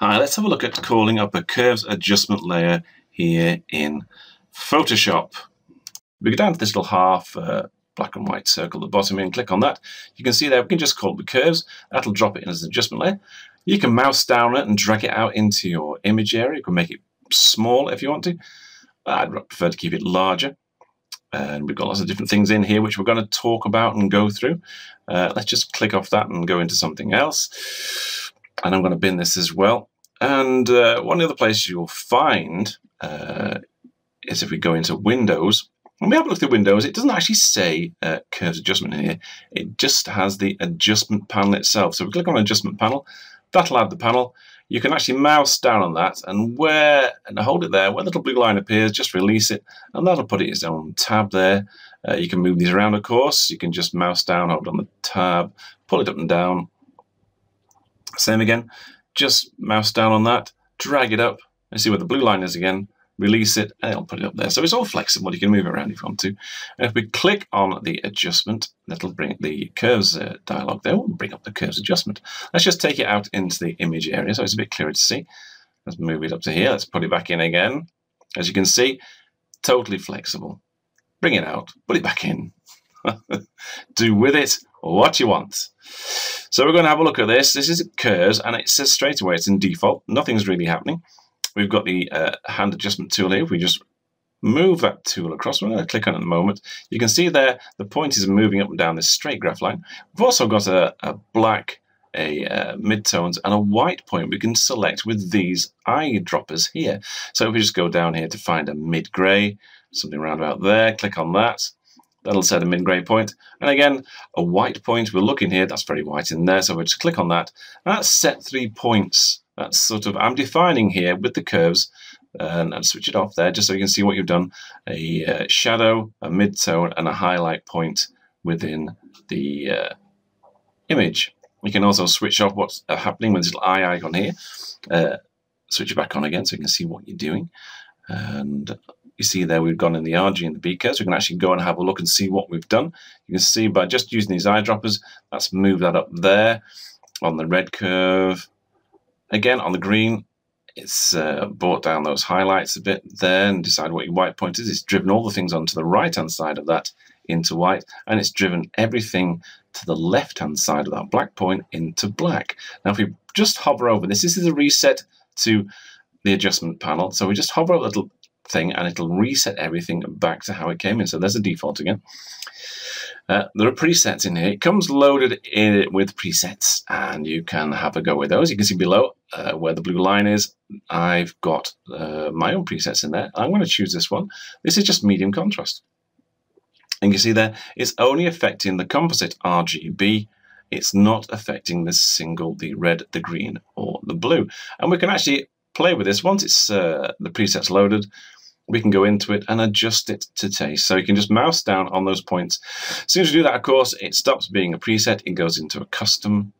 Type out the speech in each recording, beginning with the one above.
Hi, let's have a look at calling up a curves adjustment layer here in Photoshop. We go down to this little half black and white circle at the bottom here and click on that. You can see there we can just call it the curves. That'll drop it in as an adjustment layer. You can mouse down it and drag it out into your image area. You can make it small if you want to. I'd prefer to keep it larger. And we've got lots of different things in here which we're going to talk about and go through. Let's just click off that and go into something else. And I'm going to bin this as well. And one of the places you'll find is if we go into Windows. When we have a look at Windows, it doesn't actually say curves adjustment in here. It just has the adjustment panel itself. So we click on adjustment panel. That'll add the panel. You can actually mouse down on that and hold it there. Where the little blue line appears, just release it, and that'll put it in its own tab there. You can move these around, of course. You can just mouse down, hold on the tab, pull it up and down. Same again. Just mouse down on that, drag it up, and see where the blue line is again. Release it, and it'll put it up there. So it's all flexible. You can move it around if you want to. And if we click on the adjustment, that'll bring the curves dialog there. We'll bring up the curves adjustment. Let's just take it out into the image area so it's a bit clearer to see. Let's move it up to here. Let's put it back in again. As you can see, totally flexible. Bring it out, put it back in. Do with it what you want. So we're going to have a look at this. This is curves, and it says straight away it's in default. Nothing's really happening. We've got the hand adjustment tool here. If we just move that tool across, we're going to click on it in a moment. You can see there the point is moving up and down this straight graph line. We've also got a black, midtones, and a white point we can select with these eyedroppers here. So if we just go down here to find a mid-grey, something around about there, click on that. That'll set a mid-grey point. And again, a white point. We're looking here. That's very white in there. So we'll just click on that. And that's set 3 points. That's sort of, I'm defining here with the curves. And I'll switch it off there just so you can see what you've done. A shadow, a mid-tone, and a highlight point within the image. You can also switch off what's happening with this little eye icon here. Switch it back on again so you can see what you're doing. And you see there we've gone in the RG and the B curves. We can actually go and have a look and see what we've done. You can see by just using these eyedroppers, that's moved that up there on the red curve. Again, on the green, it's brought down those highlights a bit there and decide what your white point is. It's driven all the things onto the right-hand side of that into white, and it's driven everything to the left-hand side of that black point into black. Now, if we just hover over this, this is a reset to the adjustment panel. So we just hover over the little thing and it'll reset everything back to how it came in. So there's a default again. There are presets in here. It comes loaded in with presets and you can have a go with those. You can see below where the blue line is. I've got my own presets in there. I'm going to choose this one. This is just medium contrast. And you can see there it's only affecting the composite RGB. It's not affecting the red, the green, or the blue. And we can actually play with this. Once it's the preset's loaded, we can go into it and adjust it to taste. So you can just mouse down on those points. As soon as you do that, of course, it stops being a preset. It goes into a custom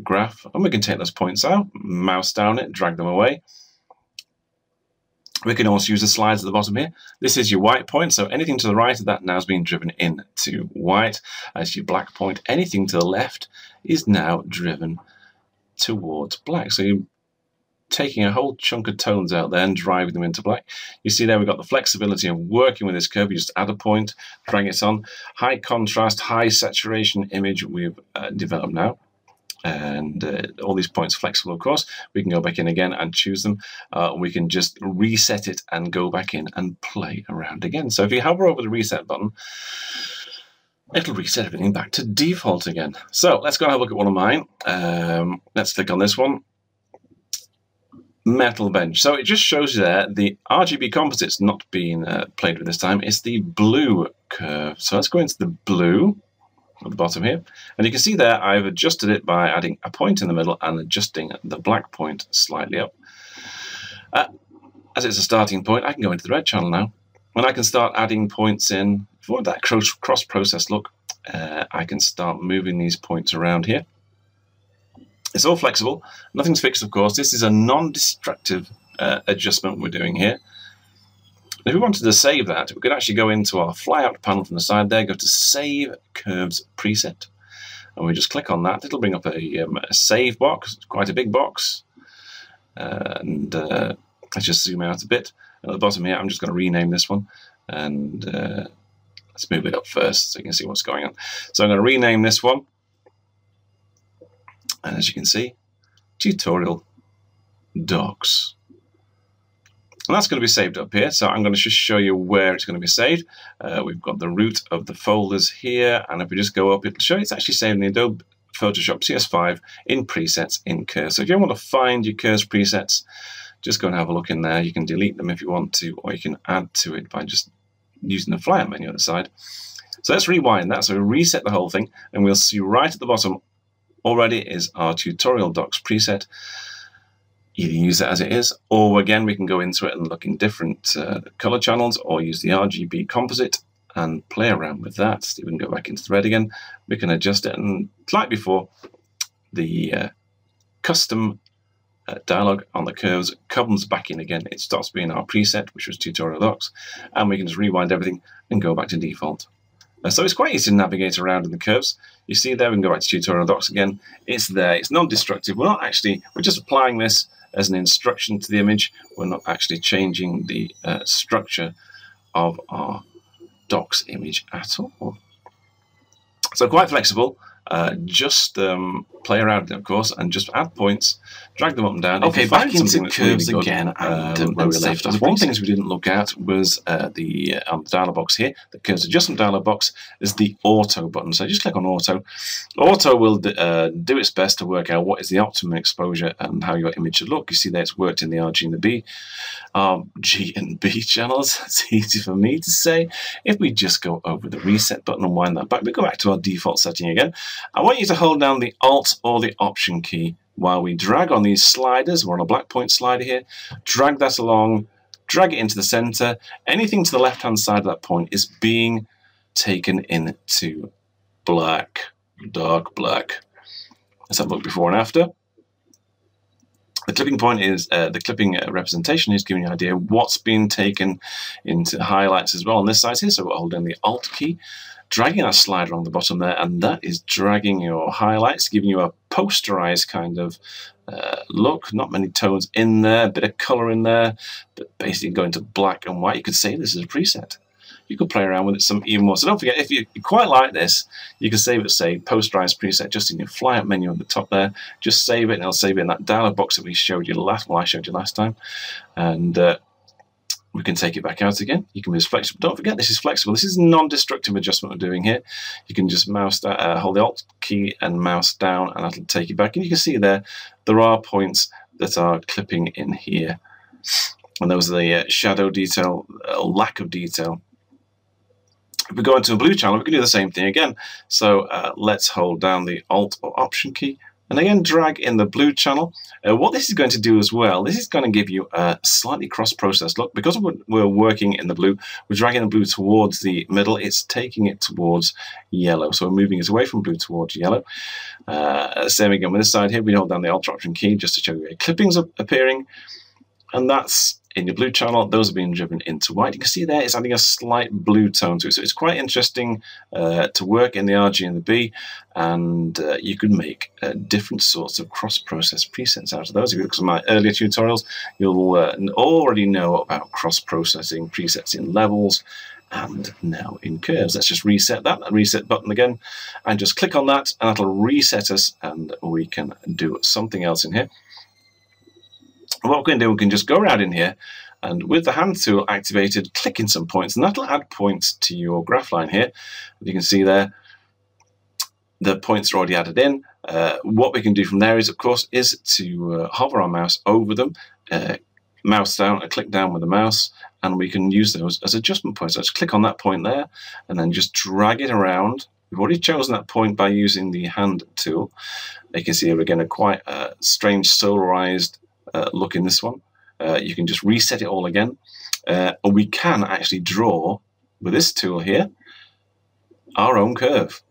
graph. And we can take those points out, mouse down it, drag them away. We can also use the slides at the bottom here. This is your white point. So anything to the right of that now is being driven into white. As your black point, anything to the left is now driven towards black. So you're taking a whole chunk of tones out there and driving them into black. You see there we've got the flexibility of working with this curve. You just add a point, drag it on. High contrast, high saturation image we've developed now. And all these points are flexible, of course. We can go back in again and choose them. We can just reset it and go back in and play around again. So if you hover over the reset button, it'll reset everything back to default again. So let's go and have a look at one of mine. Let's click on this one. Metal bench. So it just shows you there the RGB composite's not being played with this time. It's the blue curve. So let's go into the blue at the bottom here. And you can see there I've adjusted it by adding a point in the middle and adjusting the black point slightly up. As it's a starting point, I can go into the red channel now. And I can start adding points in. If I want that cross-process look, I can start moving these points around here. It's all flexible. Nothing's fixed, of course. This is a non-destructive adjustment we're doing here. If we wanted to save that, we could actually go into our flyout panel from the side there, go to Save Curves Preset. And we just click on that. It'll bring up a save box, quite a big box. And let's just zoom out a bit. At the bottom here, I'm just going to rename this one, and let's move it up first so you can see what's going on. So I'm going to rename this one, and as you can see, tutorial docs. And that's going to be saved up here. So I'm going to just show you where it's going to be saved. We've got the root of the folders here, and if we just go up, it'll show you it's actually saved in the Adobe Photoshop CS5 in presets in curves. So if you want to find your curves presets, just go and have a look in there. You can delete them if you want to, or you can add to it by just using the flyout menu on the side. So let's rewind that. So we reset the whole thing, and we'll see right at the bottom already is our tutorial docs preset. Either use it as it is, or again we can go into it and look in different color channels, or use the RGB composite and play around with that. We can go back into thread again. We can adjust it, and like before, the custom dialog on the curves comes back in again. It stops being our preset, which was tutorial docs, and we can just rewind everything and go back to default. So it's quite easy to navigate around in the curves. You see there, we can go back to tutorial docs again. It's there. It's non-destructive. We're just applying this as an instruction to the image. We're not actually changing the structure of our docs image at all. So quite flexible. Just play around, of course, and just add points, drag them up and down. Okay, back into curves really again, and where we left off. One thing we didn't look at was the dialog box here, the curves adjustment dialog box, is the auto button. So just click on auto. Auto will do its best to work out what is the optimum exposure and how your image should look. You see there it's worked in the RG and the B. G and B channels, it's easy for me to say. If we just go over the reset button and wind that back, we go back to our default setting again. I want you to hold down the Alt or the Option key while we drag on these sliders. We're on a black point slider here. Drag that along, drag it into the center. Anything to the left-hand side of that point is being taken into black, dark black. Let's have a look before and after. The clipping point is the clipping representation is giving you an idea of what's being taken into highlights as well on this side here. So we're holding the Alt key, dragging that slider on the bottom there, and that is dragging your highlights, giving you a posterized kind of look. Not many tones in there, a bit of color in there, but basically going to black and white. You could say this is a preset. You could play around with it some even more. So don't forget, if you quite like this, you can save it, say, posterized preset just in your flyout menu at the top there. Just save it, and it'll save it in that dialog box that we showed you I showed you last time. And we can take it back out again. You can be as flexible. Don't forget, this is flexible. This is non-destructive adjustment we're doing here. You can just mouse hold the Alt key and mouse down, and that'll take it back. And you can see there are points that are clipping in here. And those are the shadow detail, lack of detail. If we go into a blue channel, we can do the same thing again. So let's hold down the Alt or Option key, and again drag in the blue channel. What this is going to do as well, this is going to give you a slightly cross-processed look. Because we're working in the blue, we're dragging the blue towards the middle, it's taking it towards yellow. So we're moving it away from blue towards yellow. Same again with this side here, we hold down the Alt or Option key just to show you where clippings are appearing. And that's in your blue channel, those are being driven into white. You can see there it's adding a slight blue tone to it. So it's quite interesting to work in the RG and the B, and you can make different sorts of cross-process presets out of those. If you look at my earlier tutorials, you'll already know about cross-processing presets in levels and now in curves. Let's just reset that reset button again, and just click on that, and that'll reset us, and we can do something else in here. What we're going to do, we can just go around in here, and with the hand tool activated, click in some points, and that'll add points to your graph line here. You can see there, the points are already added in. What we can do from there is, of course, is to hover our mouse over them, mouse down and click down with the mouse, and we can use those as adjustment points. So just click on that point there, and then just drag it around. We've already chosen that point by using the hand tool. You can see here again a quite strange solarized look in this one. You can just reset it all again, or we can actually draw with this tool here our own curve.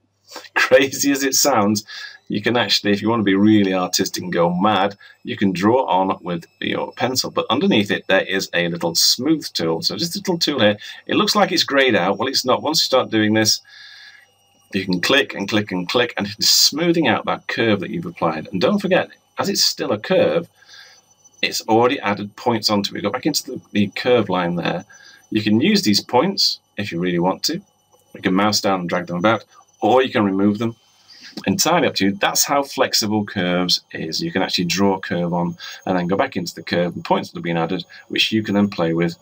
Crazy as it sounds, you can actually, if you want to be really artistic and go mad, you can draw on with your pencil, but underneath it there is a little smooth tool. So just a little tool here. It looks like it's grayed out. Well, it's not. Once you start doing this, you can click and click and click, and it's smoothing out that curve that you've applied. And don't forget, as it's still a curve, it's already added points onto it. Go back into the curve line there. You can use these points if you really want to. You can mouse down and drag them about, or you can remove them. Entirely up to you. That's how flexible curves is. You can actually draw a curve on and then go back into the curve and points that have been added, which you can then play with.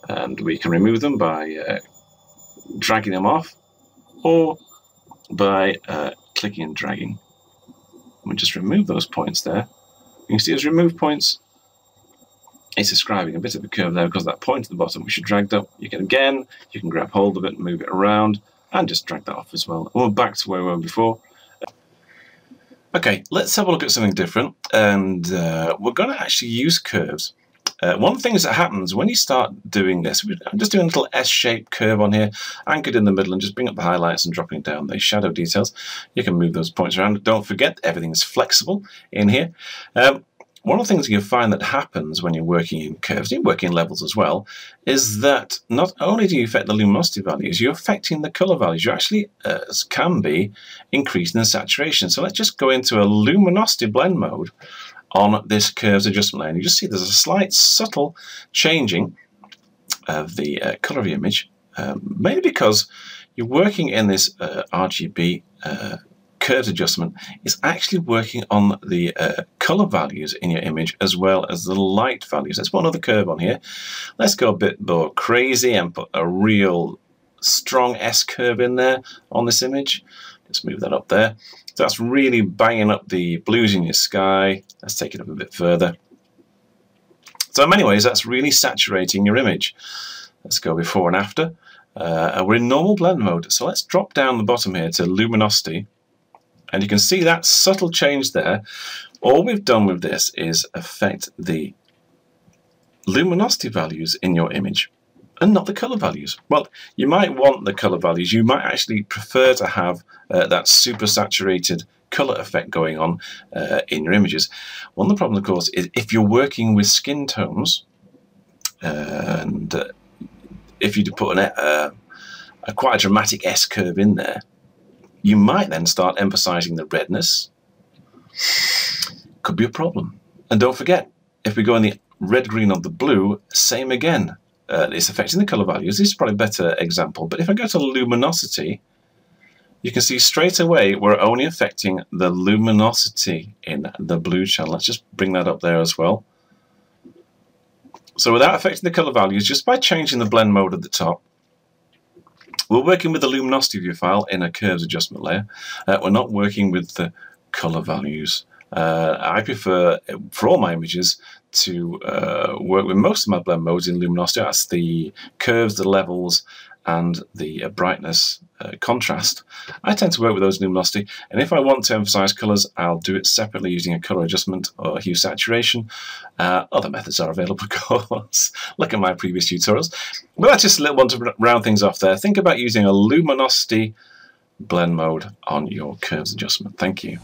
And we can remove them by dragging them off, or by clicking and dragging. We just remove those points there. You can see as remove points, it's describing a bit of a curve there because that point at the bottom which you dragged up. You can grab hold of it and move it around and just drag that off as well. And we're back to where we were before. Okay, let's have a look at something different, and we're going to actually use curves. One of the things that happens when you start doing this, I'm just doing a little S-shaped curve on here, anchored in the middle, and just bring up the highlights and dropping down the shadow details. You can move those points around. Don't forget, everything is flexible in here. One of the things you'll find that happens when you're working in curves, you're working in levels as well, is that not only do you affect the luminosity values, you're affecting the color values. You actually can be increasing the saturation. So let's just go into a luminosity blend mode on this curves adjustment layer. And you just see there's a slight subtle changing of the color of the image, mainly because you're working in this RGB curves adjustment. Is actually working on the color values in your image as well as the light values. Let's put another curve on here. Let's go a bit more crazy and put a real strong S curve in there on this image. Let's move that up there. So that's really banging up the blues in your sky. Let's take it up a bit further. So in many ways, that's really saturating your image. Let's go before and after. We're in normal blend mode. So let's drop down the bottom here to luminosity. And you can see that subtle change there. All we've done with this is affect the luminosity values in your image and not the color values. Well, you might want the color values. You might actually prefer to have that super saturated color effect going on in your images. One of the problems, of course, is if you're working with skin tones, and if you put quite a dramatic S curve in there, you might then start emphasizing the redness. Could be a problem. And don't forget, if we go in the red, green, or the blue, same again. It's affecting the color values. This is probably a better example. But if I go to luminosity, you can see straight away we're only affecting the luminosity in the blue channel. Let's just bring that up there as well. So without affecting the color values, just by changing the blend mode at the top, we're working with the luminosity view file in a curves adjustment layer. We're not working with the color values. I prefer, for all my images, to work with most of my blend modes in luminosity. That's the curves, the levels, and the brightness contrast. I tend to work with those in luminosity, and if I want to emphasize colors, I'll do it separately using a color adjustment or hue saturation. Other methods are available, of course. Look at my previous tutorials. But that's just a little one to round things off there. Think about using a luminosity blend mode on your curves adjustment. Thank you.